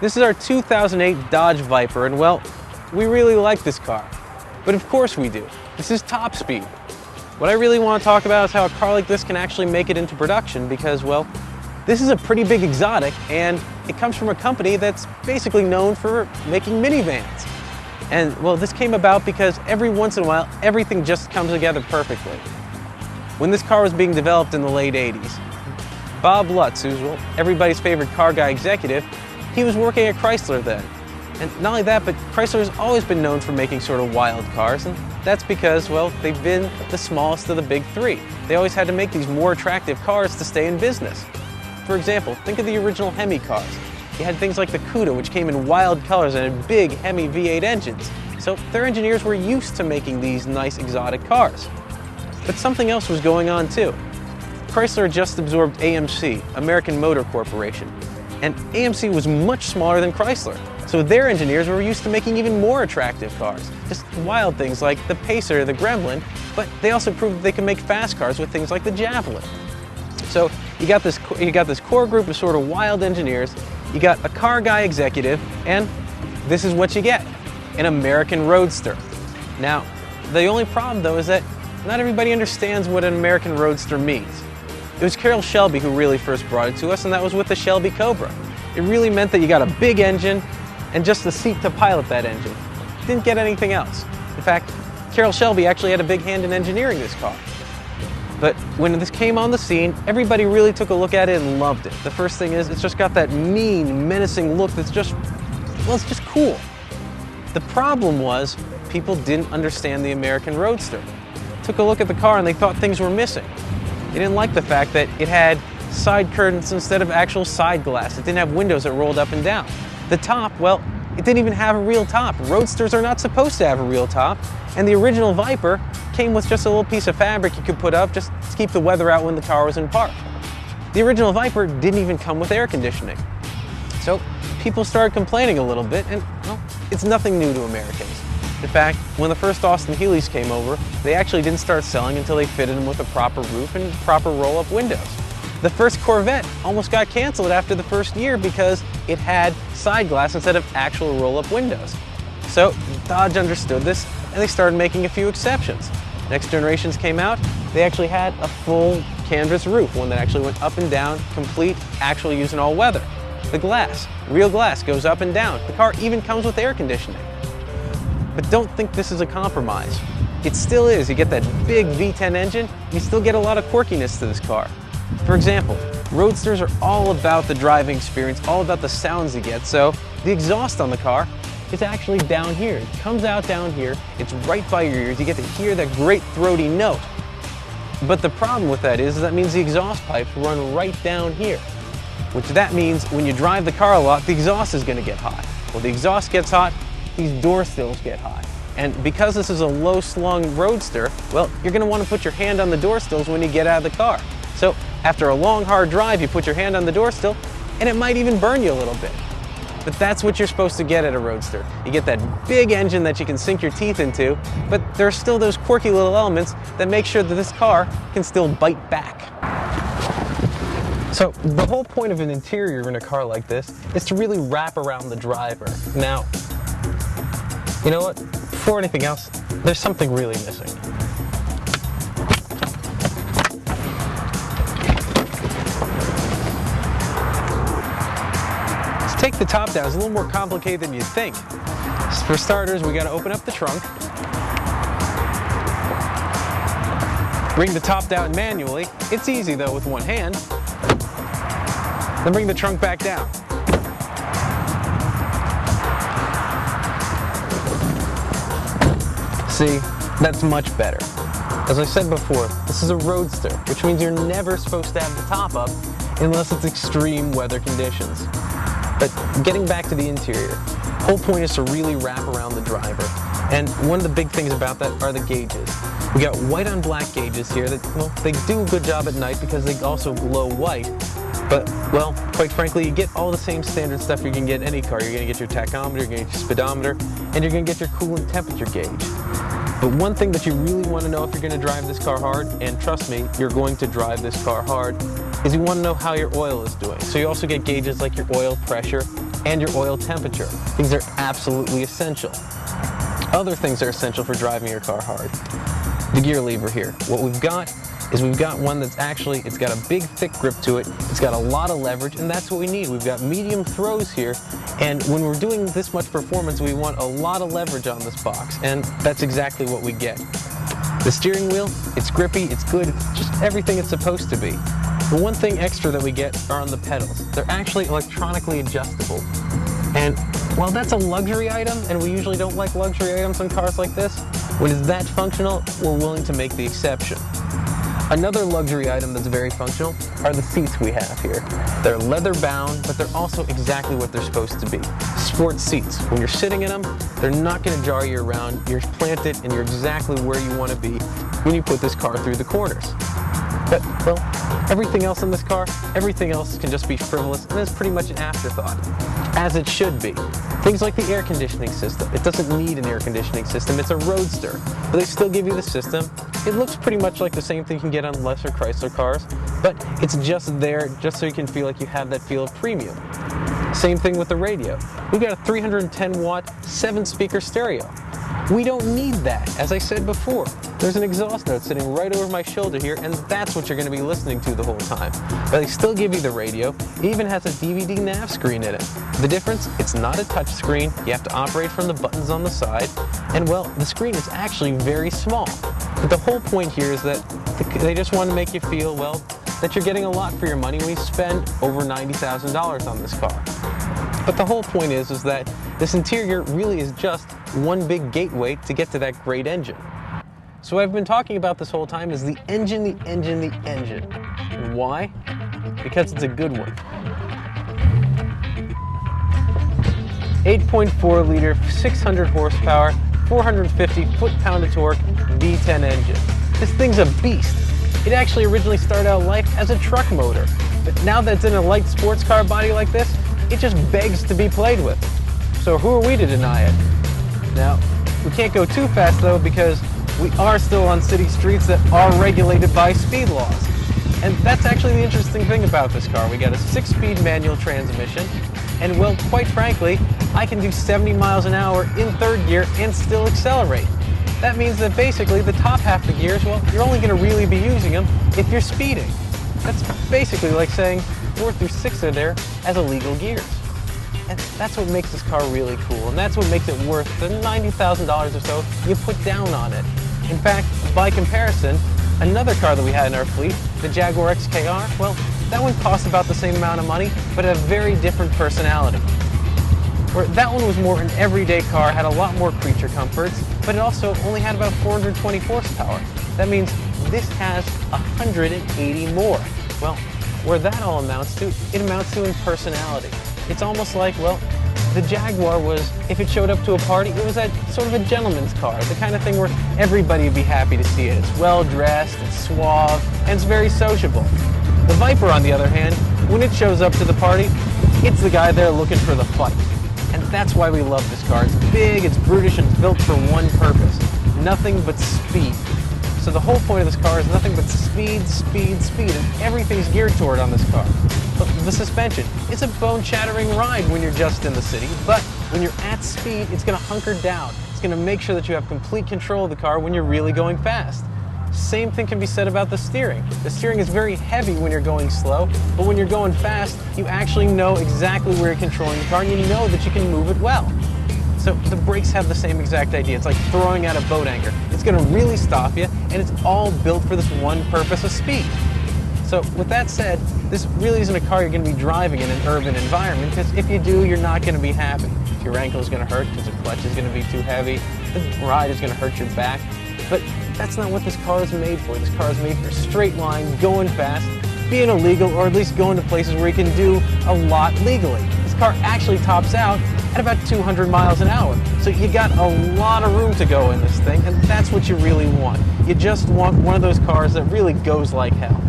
This is our 2008 Dodge Viper, and well, we really like this car. But of course we do. This is top speed. What I really want to talk about is how a car like this can actually make it into production because, well, this is a pretty big exotic and it comes from a company that's basically known for making minivans. And well, this came about because every once in a while, everything just comes together perfectly. When this car was being developed in the late 80s, Bob Lutz, who's well, everybody's favorite car guy executive, he was working at Chrysler then. And not only that, but Chrysler has always been known for making sort of wild cars, and that's because, well, they've been the smallest of the big three. They always had to make these more attractive cars to stay in business. For example, think of the original Hemi cars. You had things like the Cuda, which came in wild colors and had big Hemi V8 engines. So their engineers were used to making these nice exotic cars. But something else was going on too. Chrysler had just absorbed AMC, American Motor Corporation. And AMC was much smaller than Chrysler. So their engineers were used to making even more attractive cars. Just wild things like the Pacer, the Gremlin, but they also proved that they could make fast cars with things like the Javelin. So you got this core group of sort of wild engineers, you got a car guy executive, and this is what you get, an American Roadster. Now, the only problem though is that not everybody understands what an American Roadster means. It was Carroll Shelby who really first brought it to us, and that was with the Shelby Cobra. It really meant that you got a big engine and just the seat to pilot that engine. Didn't get anything else. In fact, Carroll Shelby actually had a big hand in engineering this car. But when this came on the scene, everybody really took a look at it and loved it. The first thing is, it's just got that mean, menacing look that's just, well, it's just cool. The problem was, people didn't understand the American Roadster. Took a look at the car and they thought things were missing. They didn't like the fact that it had side curtains instead of actual side glass. It didn't have windows that rolled up and down. The top, well, it didn't even have a real top. Roadsters are not supposed to have a real top. And the original Viper came with just a little piece of fabric you could put up just to keep the weather out when the car was in park. The original Viper didn't even come with air conditioning. So people started complaining a little bit, and well, it's nothing new to Americans. In fact, when the first Austin Healys came over, they actually didn't start selling until they fitted them with a proper roof and proper roll-up windows. The first Corvette almost got canceled after the first year because it had side glass instead of actual roll-up windows. So Dodge understood this and they started making a few exceptions. Next generations came out, they actually had a full canvas roof, one that actually went up and down, complete, actually using all weather. The glass, real glass, goes up and down. The car even comes with air conditioning. But don't think this is a compromise. It still is. You get that big V10 engine, you still get a lot of quirkiness to this car. For example, Roadsters are all about the driving experience, all about the sounds you get, so the exhaust on the car is actually down here. It comes out down here, it's right by your ears, you get to hear that great throaty note. But the problem with that is that means the exhaust pipes run right down here, which that means when you drive the car a lot, the exhaust is going to get hot. Well, the exhaust gets hot, these door sills get hot. And because this is a low-slung Roadster, well, you're going to want to put your hand on the door sills when you get out of the car. So after a long, hard drive, you put your hand on the door sill, and it might even burn you a little bit. But that's what you're supposed to get at a Roadster. You get that big engine that you can sink your teeth into, but there are still those quirky little elements that make sure that this car can still bite back. So the whole point of an interior in a car like this is to really wrap around the driver. Now, you know what? Before anything else, there's something really missing. To take the top down is a little more complicated than you'd think. For starters, we got to open up the trunk, bring the top down manually. It's easy though with one hand. Then bring the trunk back down. See, that's much better. As I said before, this is a Roadster, which means you're never supposed to have the top up unless it's extreme weather conditions. But getting back to the interior, the whole point is to really wrap around the driver. And one of the big things about that are the gauges. We got white on black gauges here that, well, they do a good job at night because they also glow white. But, well, quite frankly, you get all the same standard stuff you can get in any car. You're going to get your tachometer, you're going to get your speedometer, and you're going to get your coolant temperature gauge. But one thing that you really want to know if you're going to drive this car hard, and trust me, you're going to drive this car hard, is you want to know how your oil is doing. So you also get gauges like your oil pressure and your oil temperature. These are absolutely essential. Other things that are essential for driving your car hard. The gear lever here. What we've got is we've got one that's actually, it's got a big thick grip to it, it's got a lot of leverage, and that's what we need. We've got medium throws here, and when we're doing this much performance, we want a lot of leverage on this box, and that's exactly what we get. The steering wheel, it's grippy, it's good, it's just everything it's supposed to be. The one thing extra that we get are on the pedals. They're actually electronically adjustable. And while that's a luxury item, and we usually don't like luxury items on cars like this, when it's that functional, we're willing to make the exception. Another luxury item that's very functional are the seats we have here. They're leather bound, but they're also exactly what they're supposed to be. Sport seats. When you're sitting in them, they're not going to jar you around. You're planted and you're exactly where you want to be when you put this car through the corners. But, well, everything else in this car, everything else can just be frivolous, and it's pretty much an afterthought, as it should be. Things like the air conditioning system. It doesn't need an air conditioning system, it's a roadster, but they still give you the system. It looks pretty much like the same thing you can get on lesser Chrysler cars, but it's just there just so you can feel like you have that feel of premium. Same thing with the radio. We've got a 310 watt, 7-speaker stereo. We don't need that. As I said before, there's an exhaust note sitting right over my shoulder here, and that's what you're going to be listening to the whole time. But they still give you the radio. It even has a DVD nav screen in it. The difference, it's not a touch screen. You have to operate from the buttons on the side. And well, the screen is actually very small. But the whole point here is that they just want to make you feel, well, that you're getting a lot for your money when you spend over $90,000 on this car. But the whole point is that this interior really is just one big gateway to get to that great engine. So what I've been talking about this whole time is the engine, the engine, the engine. And why? Because it's a good one. 8.4 liter, 600 horsepower, 450 foot-pound of torque, V10 engine. This thing's a beast. It actually originally started out life as a truck motor, but now that it's in a light sports car body like this, it just begs to be played with. So who are we to deny it? Now, we can't go too fast though, because we are still on city streets that are regulated by speed laws. And that's actually the interesting thing about this car. We got a 6-speed manual transmission, and well, quite frankly, I can do 70 miles an hour in third gear and still accelerate. That means that basically the top half of the gears, well, you're only going to really be using them if you're speeding. That's basically like saying 4 through 6 are there as illegal gears. And that's what makes this car really cool, and that's what makes it worth the $90,000 or so you put down on it. In fact, by comparison, another car that we had in our fleet, the Jaguar XKR, well, that one cost about the same amount of money, but had a very different personality. Where that one was more an everyday car, had a lot more creature comforts, but it also only had about 420 horsepower. That means this has 180 more. Well, where that all amounts to, it amounts to in personality. It's almost like, well, the Jaguar was, if it showed up to a party, it was a sort of a gentleman's car, the kind of thing where everybody would be happy to see it. It's well-dressed, it's suave, and it's very sociable. The Viper, on the other hand, when it shows up to the party, it's the guy there looking for the fight. And that's why we love this car. It's big, it's brutish, and it's built for one purpose. Nothing but speed. So the whole point of this car is nothing but speed, speed, speed, and everything's geared toward on this car. But the suspension, it's a bone-shattering ride when you're just in the city, but when you're at speed, it's going to hunker down. It's going to make sure that you have complete control of the car when you're really going fast. Same thing can be said about the steering. The steering is very heavy when you're going slow, but when you're going fast, you actually know exactly where you're controlling the car, and you know that you can move it well. So the brakes have the same exact idea. It's like throwing out a boat anchor. It's going to really stop you, and it's all built for this one purpose of speed. So with that said, this really isn't a car you're going to be driving in an urban environment, because if you do, you're not going to be happy. Your ankle is going to hurt because the clutch is going to be too heavy. The ride is going to hurt your back. But that's not what this car is made for. This car is made for straight line, going fast, being illegal, or at least going to places where you can do a lot legally. This car actually tops out at about 200 miles an hour. So you got a lot of room to go in this thing, and that's what you really want. You just want one of those cars that really goes like hell.